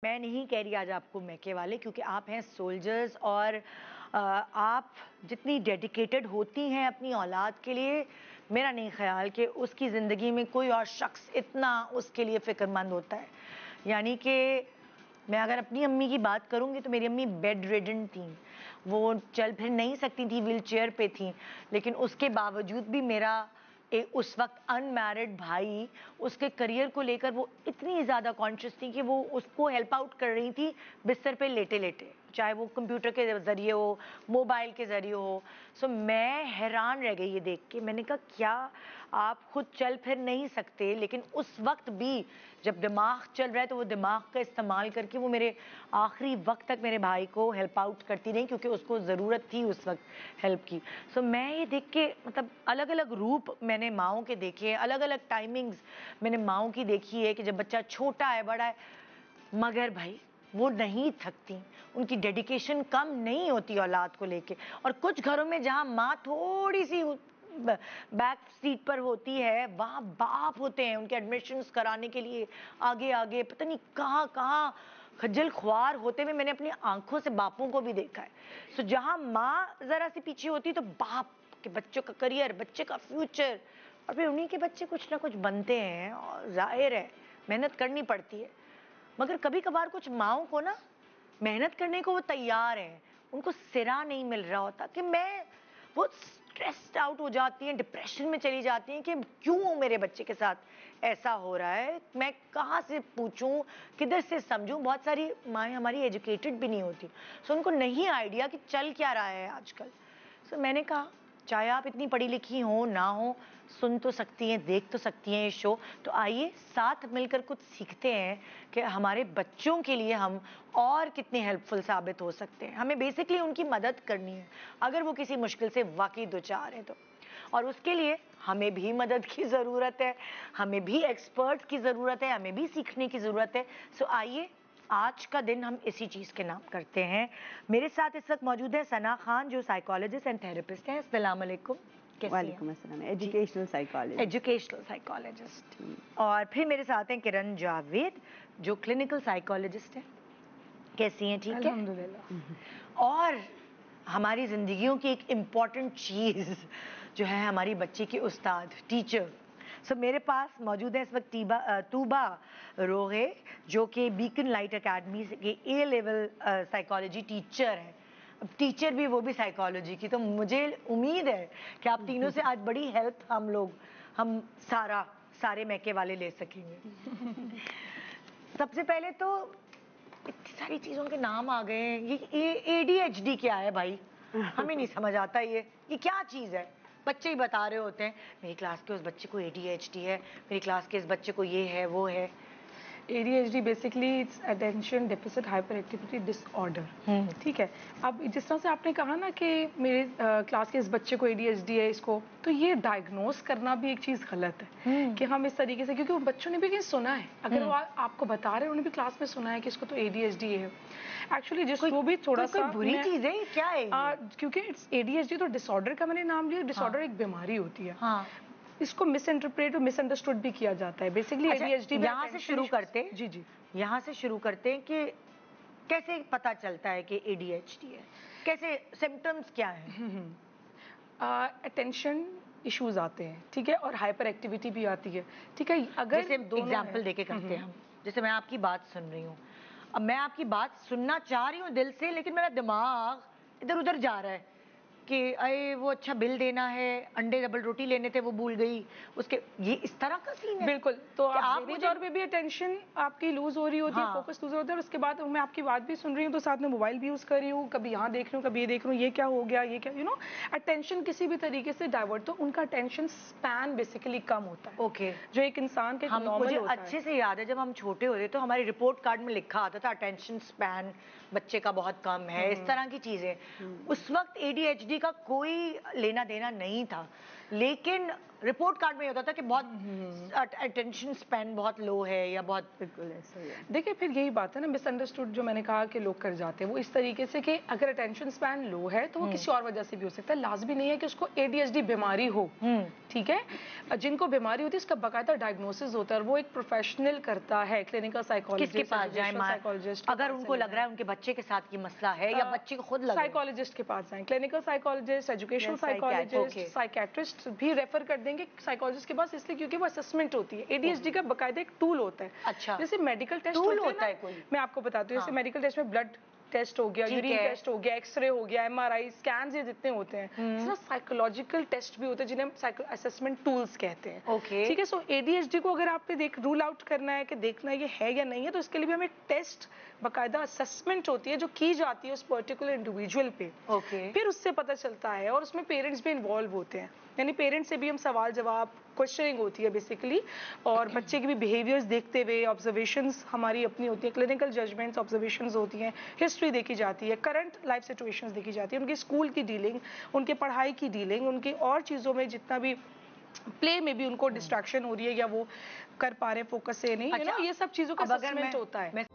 मैं नहीं कह रही आज आपको मैके वाले, क्योंकि आप हैं सोल्जर्स और आप जितनी डेडिकेटेड होती हैं अपनी औलाद के लिए, मेरा नहीं ख्याल कि उसकी ज़िंदगी में कोई और शख्स इतना उसके लिए फ़िक्रमंद होता है। यानी कि मैं अगर अपनी अम्मी की बात करूंगी तो मेरी अम्मी बेड रिडन थी, वो चल फिर नहीं सकती थी, व्हील चेयर पे थी, लेकिन उसके बावजूद भी मेरा उस वक्त अनमैरिड भाई, उसके करियर को लेकर वो इतनी ज़्यादा कॉन्शियस थी कि वो उसको हेल्प आउट कर रही थी बिस्तर पे लेटे लेटे, चाहे वो कंप्यूटर के ज़रिए हो, मोबाइल के ज़रिए हो। सो मैं हैरान रह गई ये देख के। मैंने कहा क्या आप खुद चल फिर नहीं सकते, लेकिन उस वक्त भी जब दिमाग चल रहा है तो वो दिमाग का इस्तेमाल करके वो मेरे आखिरी वक्त तक मेरे भाई को हेल्प आउट करती रही, क्योंकि उसको ज़रूरत थी उस वक्त हेल्प की। सो मैं ये देख के मतलब अलग अलग रूप मैंने माओं के देखे हैं, अलग अलग टाइमिंग्स मैंने माओं की देखी है कि जब बच्चा छोटा है बड़ा है, मगर भाई वो नहीं थकती, उनकी डेडिकेशन कम नहीं होती औलाद को लेके। और कुछ घरों में जहाँ माँ थोड़ी सी बैक सीट पर होती है, वहाँ बाप होते हैं उनके एडमिशन्स कराने के लिए आगे आगे, पता नहीं कहाँ कहाँ खज्जल ख्वार होते हुए मैंने अपनी आंखों से बापों को भी देखा है। सो जहाँ माँ जरा सी पीछे होती तो बाप के बच्चों का करियर, बच्चे का फ्यूचर, और फिर उन्हीं के बच्चे कुछ ना कुछ बनते हैं और जाहिर है मेहनत करनी पड़ती है। मगर कभी कभार कुछ माओं को ना मेहनत करने को वो तैयार हैं, उनको सिरा नहीं मिल रहा होता कि मैं, वो स्ट्रेस्ड आउट हो जाती हैं, डिप्रेशन में चली जाती हैं कि क्यों मेरे बच्चे के साथ ऐसा हो रहा है, मैं कहाँ से पूछूं, किधर से समझूं। बहुत सारी माएँ हमारी एजुकेटेड भी नहीं होती, सो उनको नहीं आइडिया कि चल क्या रहा है आजकल। सो मैंने कहा चाहे आप इतनी पढ़ी लिखी हो ना हो, सुन तो सकती हैं, देख तो सकती हैं ये शो, तो आइए साथ मिलकर कुछ सीखते हैं कि हमारे बच्चों के लिए हम और कितने हेल्पफुल साबित हो सकते हैं। हमें बेसिकली उनकी मदद करनी है अगर वो किसी मुश्किल से वाकई दो चार हैं तो, और उसके लिए हमें भी मदद की ज़रूरत है, हमें भी एक्सपर्ट की ज़रूरत है, हमें भी सीखने की ज़रूरत है। सो आइए आज का दिन हम इसी चीज़ के नाम करते हैं। मेरे साथ इस वक्त मौजूद है सना खान, जो साइकोलॉजिस्ट एंड थेरेपिस्ट हैं। अस्सलाम वालेकुम। वालेकुम अस्सलाम। Educational psychologist. Educational psychologist. और फिर मेरे साथ हैं किरण जावेद, जो क्लिनिकल साइकोलॉजिस्ट हैं। कैसी हैं? ठीक है अल्हम्दुलिल्लाह। और हमारी जिंदगियों की एक इम्पॉर्टेंट चीज़ जो है हमारी बच्ची की उस्ताद, टीचर। सो मेरे पास मौजूद है इस वक्त तूबा रोहे, जो कि बीकन लाइट अकेडमी के ए लेवल साइकोलॉजी टीचर हैं। अब टीचर भी, वो भी साइकोलॉजी की, तो मुझे उम्मीद है कि आप तीनों से आज बड़ी हेल्प हम सारे मैके वाले ले सकेंगे। सबसे पहले तो इतनी सारी चीजों के नाम आ गए हैं, ये ADHD क्या है भाई? हमें नहीं समझ आता ये क्या चीज है। बच्चे ही बता रहे होते हैं मेरी क्लास के उस बच्चे को ADHD है, मेरी क्लास के इस बच्चे को ये है वो है। ADHD basically it's attention deficit hyper activity disorder. ठीक है, अब जिस तरह से आपने कहा ना कि मेरे क्लास के इस बच्चे को ADHD है, इसको तो ये डायग्नोस करना भी एक चीज़ गलत है कि हम इस तरीके से, क्योंकि वो बच्चों ने भी कहीं सुना है, अगर वो आपको बता रहे हैं उन्होंने भी क्लास में सुना है कि इसको तो ADHD है। एक्चुअली जिसको भी थोड़ा सा बुरी चीज़ है क्या है क्योंकि इट्स ADHD तो डिसऑर्डर का मैंने नाम लिया, डिसऑर्डर एक बीमारी होती है। हाँ, इसको मिसइंटरप्रेट और मिसअंडरस्टूड भी किया जाता है। बेसिकली ADHD में यहाँ से शुरू करते हैं। जी यहाँ से शुरू करते हैं कि कैसे पता चलता है कि ADHD है, कैसे सिम्टम्स क्या हैं? अटेंशन इश्यूज आते हैं, ठीक है, और हाइपर एक्टिविटी भी आती है, ठीक है। अगर जैसे एग्जाम्पल देके करते हैं हम, जैसे मैं आपकी बात सुन रही हूँ, अब मैं आपकी बात सुनना चाह रही हूँ दिल से, लेकिन मेरा दिमाग इधर उधर जा रहा है कि अरे वो अच्छा बिल देना है, अंडे डबल रोटी लेने थे वो भूल गई, उसके ये इस तरह का सीन है। बिल्कुल, तो आप मुझे तौर पे भी अटेंशन आपकी लूज हो रही होती है, फोकस लूज होता है, और उसके बाद मैं आपकी बात भी सुन रही हूँ तो साथ में मोबाइल भी यूज कर रही हूँ, कभी यहाँ देख रही हूँ कभी ये देख रही हूँ, ये क्या हो गया, ये क्या, अटेंशन किसी भी तरीके से डाइवर्ट, तो उनका अटेंशन स्पैन बेसिकली कम होता है। ओके, जो एक इंसान के मुझे अच्छे से याद है जब हम छोटे होते तो हमारे रिपोर्ट कार्ड में लिखा आता था अटेंशन स्पैन बच्चे का बहुत कम है, इस तरह की चीजें। उस वक्त ADHD का कोई लेना देना नहीं था, लेकिन रिपोर्ट कार्ड में होता था कि बहुत अटेंशन स्पैन बहुत लो है या बहुत, बिल्कुल ऐसा ही है। देखिए फिर यही बात है ना, मिसअंडरस्टूड जो मैंने कहा कि लोग कर जाते हैं वो इस तरीके से कि अगर अटेंशन स्पैन लो है तो वो किसी और वजह से भी हो सकता है, लाजमी नहीं है कि उसको ADHD बीमारी हो, ठीक है। जिनको बीमारी होती है उसका बाकायदा डायग्नोसिस होता है और वो एक प्रोफेशनल करता है, क्लिनिकल साइकोलॉजिस्ट, किसके पास जाए साइकोलॉजिस्ट, अगर उनको लग रहा है उनके बच्चे के साथ ये मसला है या बच्चे को खुद लग रहा है, साइकोलॉजिस्ट के पास जाएं, clinical psychologist, educational psychologist, psychiatrist भी रेफर कर देंगे साइकोलॉजिस्ट के पास, इसलिए क्योंकि वो असेसमेंट होती है। ADHD का बाकायदा एक टूल होता है। अच्छा, जैसे मेडिकल टेस्ट होता है कोई, मैं आपको बताती हूँ, जैसे मेडिकल टेस्ट में ब्लड टेस्ट हो गया, यूरिन टेस्ट हो गया, एक्सरे हो गया, MRI स्कैन्स, ये जितने होते हैं, साइकोलॉजिकल टेस्ट भी होते हैं जिन्हें हम असेसमेंट टूल्स कहते हैं। ठीक है, सो ADHD को अगर आपने रूल आउट करना है कि देखना ये है या नहीं है, तो इसके लिए भी हमें टेस्ट, बाकायदा असेसमेंट होती है जो की जाती है उस पर्टिकुलर इंडिविजुअल पे। फिर उससे पता चलता है, और उसमें पेरेंट्स भी इन्वॉल्व होते हैं, यानी पेरेंट्स से भी हम सवाल जवाब, क्वेश्चनिंग होती है बेसिकली, और बच्चे के भी बिहेवियर्स देखते हुए ऑब्जर्वेशंस हमारी अपनी होती है, क्लिनिकल जजमेंट्स, ऑब्जर्वेशंस होती हैं, हिस्ट्री देखी जाती है, करंट लाइफ सिचुएशंस देखी जाती है, उनकी स्कूल की डीलिंग, उनके पढ़ाई की डीलिंग, उनकी और चीज़ों में जितना भी प्ले में भी उनको डिस्ट्रैक्शन हो रही है या वो कर पा रहे फोकस से नहीं, ये सब चीज़ों का असेसमेंट होता है।